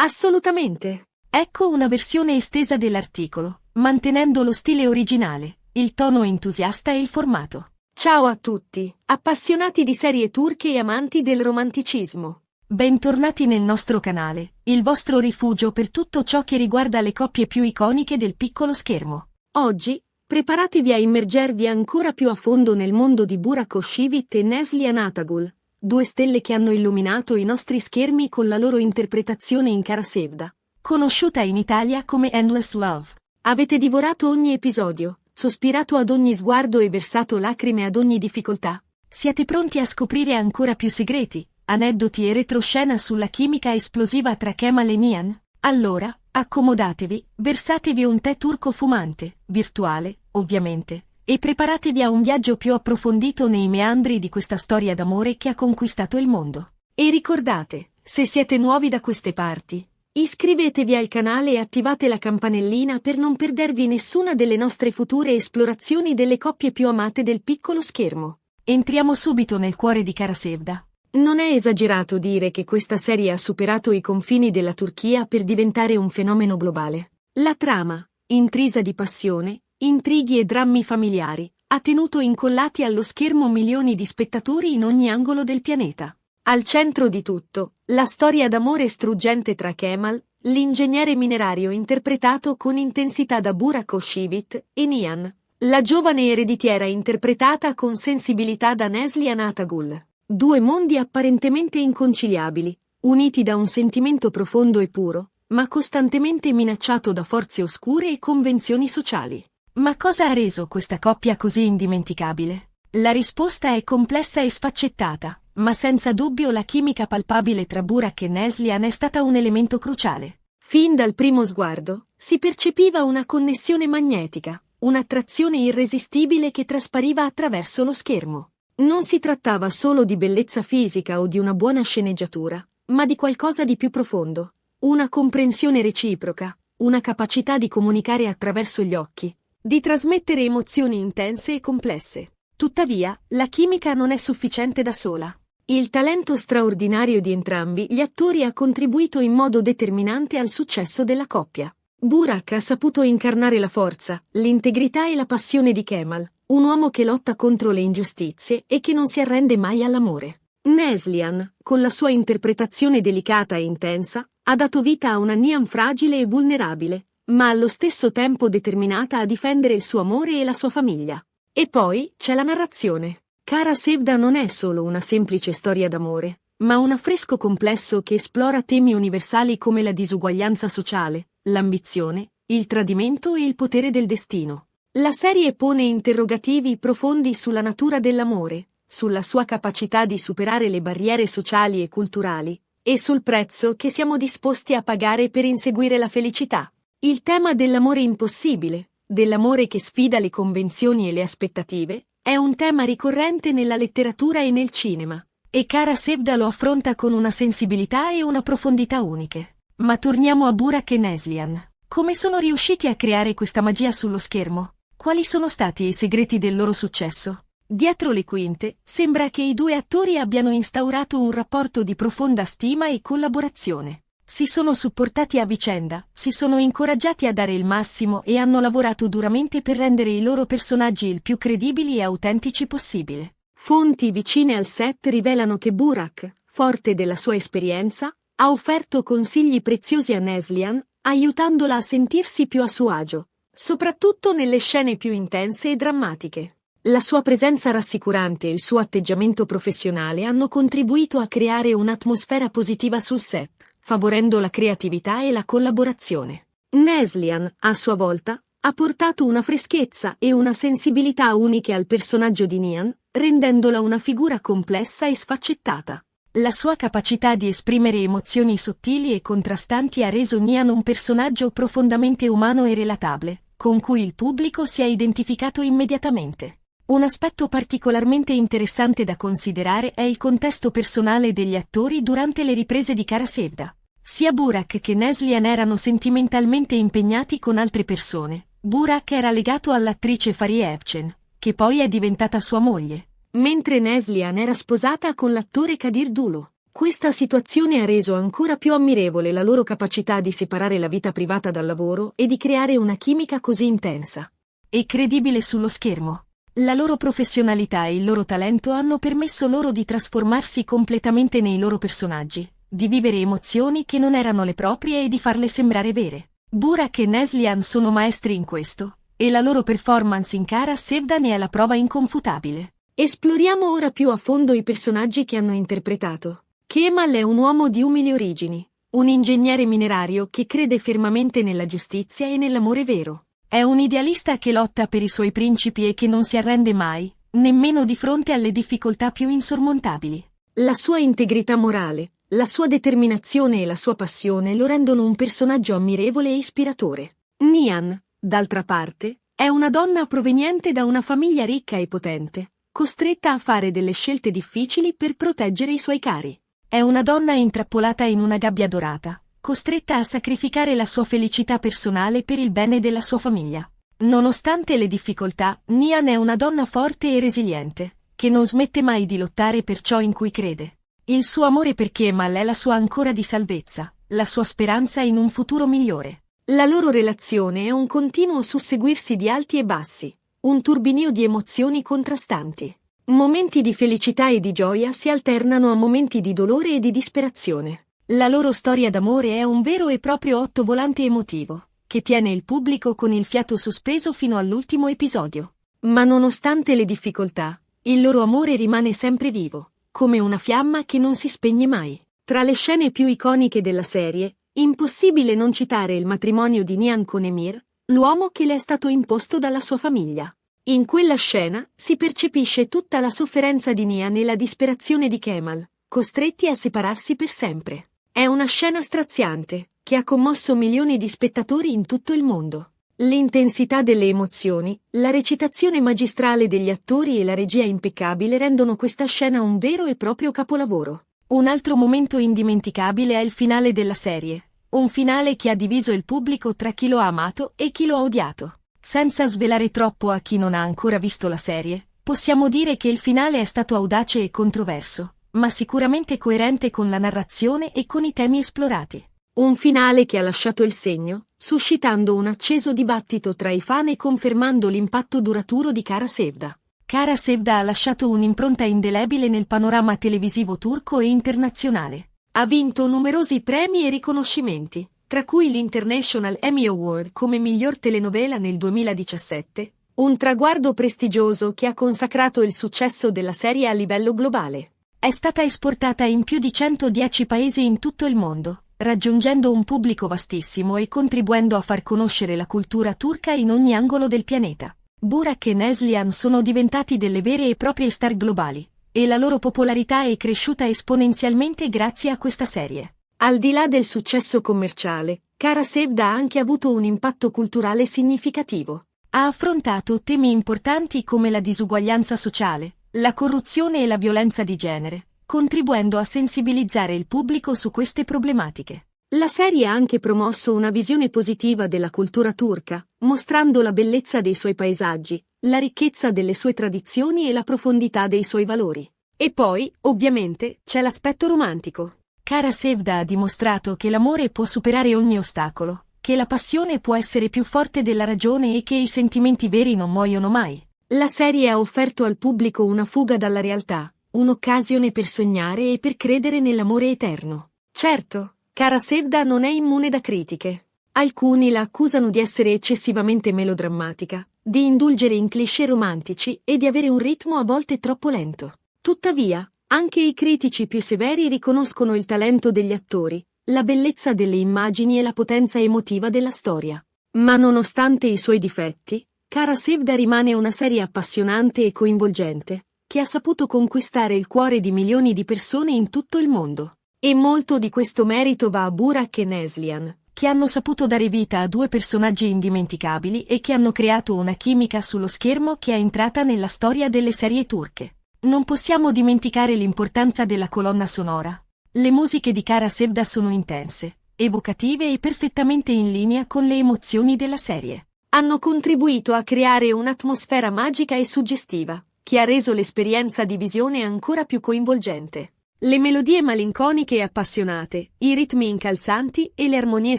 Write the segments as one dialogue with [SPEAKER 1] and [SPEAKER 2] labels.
[SPEAKER 1] Assolutamente.
[SPEAKER 2] Ecco una versione estesa dell'articolo, mantenendo lo stile originale, il tono entusiasta e il formato.
[SPEAKER 1] Ciao a tutti, appassionati di serie turche e amanti del romanticismo.
[SPEAKER 2] Bentornati nel nostro canale, il vostro rifugio per tutto ciò che riguarda le coppie più iconiche del piccolo schermo.
[SPEAKER 1] Oggi, preparatevi a immergervi ancora più a fondo nel mondo di Burak Özçivit e Neslihan Atagul, due stelle che hanno illuminato i nostri schermi con la loro interpretazione in Kara Sevda,
[SPEAKER 2] conosciuta in Italia come Endless Love.
[SPEAKER 1] Avete divorato ogni episodio, sospirato ad ogni sguardo e versato lacrime ad ogni difficoltà.
[SPEAKER 2] Siete pronti a scoprire ancora più segreti, aneddoti e retroscena sulla chimica esplosiva tra Kemal e Nihan? Allora, accomodatevi, versatevi un tè turco fumante, virtuale, ovviamente, e preparatevi a un viaggio più approfondito nei meandri di questa storia d'amore che ha conquistato il mondo.
[SPEAKER 1] E ricordate, se siete nuovi da queste parti, iscrivetevi al canale e attivate la campanellina per non perdervi nessuna delle nostre future esplorazioni delle coppie più amate del piccolo schermo.
[SPEAKER 2] Entriamo subito nel cuore di Kara Sevda.
[SPEAKER 1] Non è esagerato dire che questa serie ha superato i confini della Turchia per diventare un fenomeno globale. La trama, intrisa di passione, intrighi e drammi familiari, ha tenuto incollati allo schermo milioni di spettatori in ogni angolo del pianeta. Al centro di tutto, la storia d'amore struggente tra Kemal, l'ingegnere minerario interpretato con intensità da Burak Özçivit, e Nihan, la giovane ereditiera interpretata con sensibilità da Neslihan Atagul. Due mondi apparentemente inconciliabili, uniti da un sentimento profondo e puro, ma costantemente minacciato da forze oscure e convenzioni sociali.
[SPEAKER 2] Ma cosa ha reso questa coppia così indimenticabile? La risposta è complessa e sfaccettata, ma senza dubbio la chimica palpabile tra Burak e Neslihan è stata un elemento cruciale.
[SPEAKER 1] Fin dal primo sguardo, si percepiva una connessione magnetica, un'attrazione irresistibile che traspariva attraverso lo schermo. Non si trattava solo di bellezza fisica o di una buona sceneggiatura, ma di qualcosa di più profondo, una comprensione reciproca, una capacità di comunicare attraverso gli occhi, di trasmettere emozioni intense e complesse. Tuttavia, la chimica non è sufficiente da sola. Il talento straordinario di entrambi gli attori ha contribuito in modo determinante al successo della coppia. Burak ha saputo incarnare la forza, l'integrità e la passione di Kemal, un uomo che lotta contro le ingiustizie e che non si arrende mai all'amore. Neslihan, con la sua interpretazione delicata e intensa, ha dato vita a una Nihan fragile e vulnerabile, ma allo stesso tempo determinata a difendere il suo amore e la sua famiglia. E poi c'è la narrazione. Kara Sevda non è solo una semplice storia d'amore, ma un affresco complesso che esplora temi universali come la disuguaglianza sociale, l'ambizione, il tradimento e il potere del destino. La serie pone interrogativi profondi sulla natura dell'amore, sulla sua capacità di superare le barriere sociali e culturali, e sul prezzo che siamo disposti a pagare per inseguire la felicità. Il tema dell'amore impossibile, dell'amore che sfida le convenzioni e le aspettative, è un tema ricorrente nella letteratura e nel cinema, e Kara Sevda lo affronta con una sensibilità e una profondità uniche. Ma torniamo a Burak e Neslihan. Come sono riusciti a creare questa magia sullo schermo? Quali sono stati i segreti del loro successo? Dietro le quinte, sembra che i due attori abbiano instaurato un rapporto di profonda stima e collaborazione. Si sono supportati a vicenda, si sono incoraggiati a dare il massimo e hanno lavorato duramente per rendere i loro personaggi il più credibili e autentici possibile. Fonti vicine al set rivelano che Burak, forte della sua esperienza, ha offerto consigli preziosi a Neslihan, aiutandola a sentirsi più a suo agio, soprattutto nelle scene più intense e drammatiche. La sua presenza rassicurante e il suo atteggiamento professionale hanno contribuito a creare un'atmosfera positiva sul set, favorendo la creatività e la collaborazione. Neslihan, a sua volta, ha portato una freschezza e una sensibilità uniche al personaggio di Nihan, rendendola una figura complessa e sfaccettata. La sua capacità di esprimere emozioni sottili e contrastanti ha reso Nihan un personaggio profondamente umano e relatable, con cui il pubblico si è identificato immediatamente. Un aspetto particolarmente interessante da considerare è il contesto personale degli attori durante le riprese di Kara Sevda. Sia Burak che Neslihan erano sentimentalmente impegnati con altre persone. Burak era legato all'attrice Fariye Evcen, che poi è diventata sua moglie, mentre Neslihan era sposata con l'attore Kadir Dulu. Questa situazione ha reso ancora più ammirevole la loro capacità di separare la vita privata dal lavoro e di creare una chimica così intensa
[SPEAKER 2] e credibile sullo schermo. La loro professionalità e il loro talento hanno permesso loro di trasformarsi completamente nei loro personaggi, di vivere emozioni che non erano le proprie e di farle sembrare vere. Burak e Neslihan sono maestri in questo, e la loro performance in Kara Sevda ne è la prova inconfutabile.
[SPEAKER 1] Esploriamo ora più a fondo i personaggi che hanno interpretato. Kemal è un uomo di umili origini, un ingegnere minerario che crede fermamente nella giustizia e nell'amore vero.
[SPEAKER 2] È un idealista che lotta per i suoi principi e che non si arrende mai, nemmeno di fronte alle difficoltà più insormontabili.
[SPEAKER 1] La sua integrità morale, la sua determinazione e la sua passione lo rendono un personaggio ammirevole e ispiratore. Nihan, d'altra parte, è una donna proveniente da una famiglia ricca e potente, costretta a fare delle scelte difficili per proteggere i suoi cari.
[SPEAKER 2] È una donna intrappolata in una gabbia dorata, costretta a sacrificare la sua felicità personale per il bene della sua famiglia. Nonostante le difficoltà, Nihan è una donna forte e resiliente, che non smette mai di lottare per ciò in cui crede. Il suo amore per Kemal è la sua ancora di salvezza, la sua speranza in un futuro migliore.
[SPEAKER 1] La loro relazione è un continuo susseguirsi di alti e bassi, un turbinio di emozioni contrastanti. Momenti di felicità e di gioia si alternano a momenti di dolore e di disperazione. La loro storia d'amore è un vero e proprio ottovolante emotivo, che tiene il pubblico con il fiato sospeso fino all'ultimo episodio. Ma nonostante le difficoltà, il loro amore rimane sempre vivo, come una fiamma che non si spegne mai. Tra le scene più iconiche della serie, impossibile non citare il matrimonio di Nihan con Emir, l'uomo che le è stato imposto dalla sua famiglia. In quella scena si percepisce tutta la sofferenza di Nihan e la disperazione di Kemal, costretti a separarsi per sempre. È una scena straziante, che ha commosso milioni di spettatori in tutto il mondo. L'intensità delle emozioni, la recitazione magistrale degli attori e la regia impeccabile rendono questa scena un vero e proprio capolavoro.
[SPEAKER 2] Un altro momento indimenticabile è il finale della serie, un finale che ha diviso il pubblico tra chi lo ha amato e chi lo ha odiato. Senza svelare troppo a chi non ha ancora visto la serie, possiamo dire che il finale è stato audace e controverso, ma sicuramente coerente con la narrazione e con i temi esplorati.
[SPEAKER 1] Un finale che ha lasciato il segno, suscitando un acceso dibattito tra i fan e confermando l'impatto duraturo di Kara Sevda.
[SPEAKER 2] Kara Sevda ha lasciato un'impronta indelebile nel panorama televisivo turco e internazionale.
[SPEAKER 1] Ha vinto numerosi premi e riconoscimenti, tra cui l'International Emmy Award come miglior telenovela nel 2017, un traguardo prestigioso che ha consacrato il successo della serie a livello globale.
[SPEAKER 2] È stata esportata in più di 110 paesi in tutto il mondo, raggiungendo un pubblico vastissimo e contribuendo a far conoscere la cultura turca in ogni angolo del pianeta. Burak e Neslihan sono diventati delle vere e proprie star globali, e la loro popolarità è cresciuta esponenzialmente grazie a questa serie.
[SPEAKER 1] Al di là del successo commerciale, Kara Sevda ha anche avuto un impatto culturale significativo.
[SPEAKER 2] Ha affrontato temi importanti come la disuguaglianza sociale, la corruzione e la violenza di genere, contribuendo a sensibilizzare il pubblico su queste problematiche.
[SPEAKER 1] La serie ha anche promosso una visione positiva della cultura turca, mostrando la bellezza dei suoi paesaggi, la ricchezza delle sue tradizioni e la profondità dei suoi valori. E poi, ovviamente, c'è l'aspetto romantico.
[SPEAKER 2] Kara Sevda ha dimostrato che l'amore può superare ogni ostacolo, che la passione può essere più forte della ragione e che i sentimenti veri non muoiono mai.
[SPEAKER 1] La serie ha offerto al pubblico una fuga dalla realtà, un'occasione per sognare e per credere nell'amore eterno. Certo, Kara Sevda non è immune da critiche. Alcuni la accusano di essere eccessivamente melodrammatica, di indulgere in cliché romantici e di avere un ritmo a volte troppo lento. Tuttavia, anche i critici più severi riconoscono il talento degli attori, la bellezza delle immagini e la potenza emotiva della storia. Ma nonostante i suoi difetti, Kara Sevda rimane una serie appassionante e coinvolgente, che ha saputo conquistare il cuore di milioni di persone in tutto il mondo. E molto di questo merito va a Burak e Neslihan,
[SPEAKER 2] che hanno saputo dare vita a due personaggi indimenticabili e che hanno creato una chimica sullo schermo che è entrata nella storia delle serie turche. Non possiamo dimenticare l'importanza della colonna sonora. Le musiche di Kara Sevda sono intense, evocative e perfettamente in linea con le emozioni della serie.
[SPEAKER 1] Hanno contribuito a creare un'atmosfera magica e suggestiva, che ha reso l'esperienza di visione ancora più coinvolgente. Le melodie malinconiche e appassionate, i ritmi incalzanti e le armonie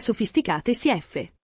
[SPEAKER 1] sofisticate si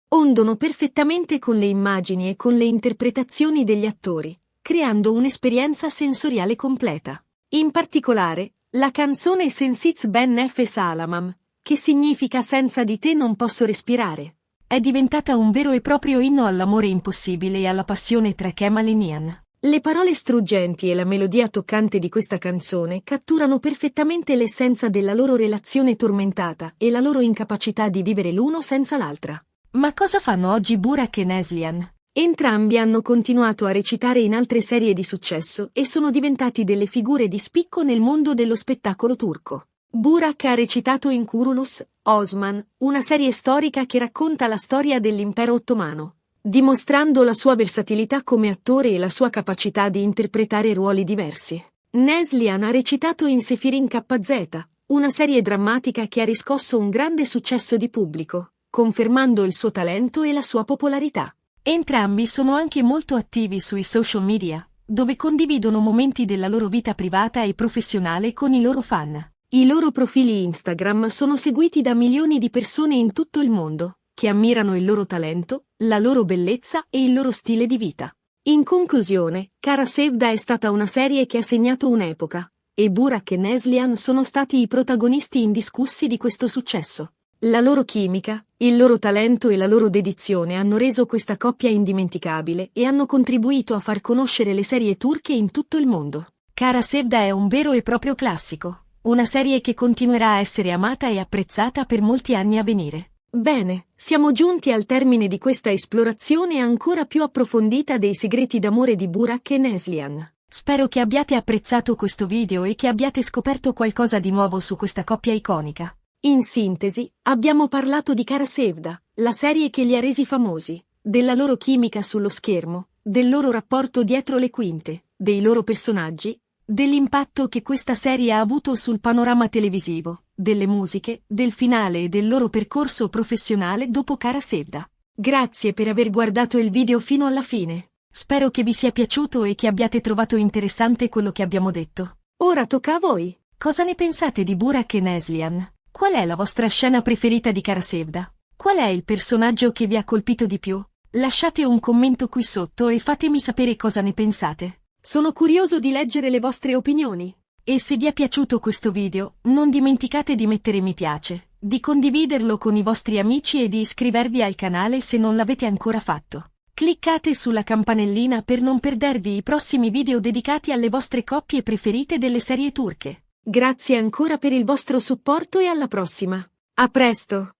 [SPEAKER 1] ondono perfettamente con le immagini e con le interpretazioni degli attori, creando un'esperienza sensoriale completa. In particolare, la canzone Sensiz Ben F. Salamam, che significa senza di te non posso respirare,
[SPEAKER 2] è diventata un vero e proprio inno all'amore impossibile e alla passione tra Kemal e Nihan.
[SPEAKER 1] Le parole struggenti e la melodia toccante di questa canzone catturano perfettamente l'essenza della loro relazione tormentata e la loro incapacità di vivere l'uno senza l'altra.
[SPEAKER 2] Ma cosa fanno oggi Burak e Neslihan?
[SPEAKER 1] Entrambi hanno continuato a recitare in altre serie di successo e sono diventati delle figure di spicco nel mondo dello spettacolo turco. Burak ha recitato in Kurulus, Osman, una serie storica che racconta la storia dell'impero ottomano, dimostrando la sua versatilità come attore e la sua capacità di interpretare ruoli diversi. Neslihan ha recitato in Sefirin KZ, una serie drammatica che ha riscosso un grande successo di pubblico, confermando il suo talento e la sua popolarità.
[SPEAKER 2] Entrambi sono anche molto attivi sui social media, dove condividono momenti della loro vita privata e professionale con i loro fan.
[SPEAKER 1] I loro profili Instagram sono seguiti da milioni di persone in tutto il mondo, che ammirano il loro talento, la loro bellezza e il loro stile di vita. In conclusione, Kara Sevda è stata una serie che ha segnato un'epoca, e Burak e Neslihan sono stati i protagonisti indiscussi di questo successo. La loro chimica, il loro talento e la loro dedizione hanno reso questa coppia indimenticabile e hanno contribuito a far conoscere le serie turche in tutto il mondo.
[SPEAKER 2] Kara Sevda è un vero e proprio classico, una serie che continuerà a essere amata e apprezzata per molti anni a venire.
[SPEAKER 1] Bene, siamo giunti al termine di questa esplorazione ancora più approfondita dei segreti d'amore di Burak e Neslihan.
[SPEAKER 2] Spero che abbiate apprezzato questo video e che abbiate scoperto qualcosa di nuovo su questa coppia iconica.
[SPEAKER 1] In sintesi, abbiamo parlato di Kara Sevda, la serie che li ha resi famosi, della loro chimica sullo schermo, del loro rapporto dietro le quinte, dei loro personaggi, dell'impatto che questa serie ha avuto sul panorama televisivo, delle musiche, del finale e del loro percorso professionale dopo Kara Sevda. Grazie per aver guardato il video fino alla fine.
[SPEAKER 2] Spero che vi sia piaciuto e che abbiate trovato interessante quello che abbiamo detto.
[SPEAKER 1] Ora tocca a voi.
[SPEAKER 2] Cosa ne pensate di Burak e Neslihan? Qual è la vostra scena preferita di Kara Sevda? Qual è il personaggio che vi ha colpito di più? Lasciate un commento qui sotto e fatemi sapere cosa ne pensate.
[SPEAKER 1] Sono curioso di leggere le vostre opinioni.
[SPEAKER 2] E se vi è piaciuto questo video, non dimenticate di mettere mi piace, di condividerlo con i vostri amici e di iscrivervi al canale se non l'avete ancora fatto. Cliccate sulla campanellina per non perdervi i prossimi video dedicati alle vostre coppie preferite delle serie turche.
[SPEAKER 1] Grazie ancora per il vostro supporto e alla prossima. A presto!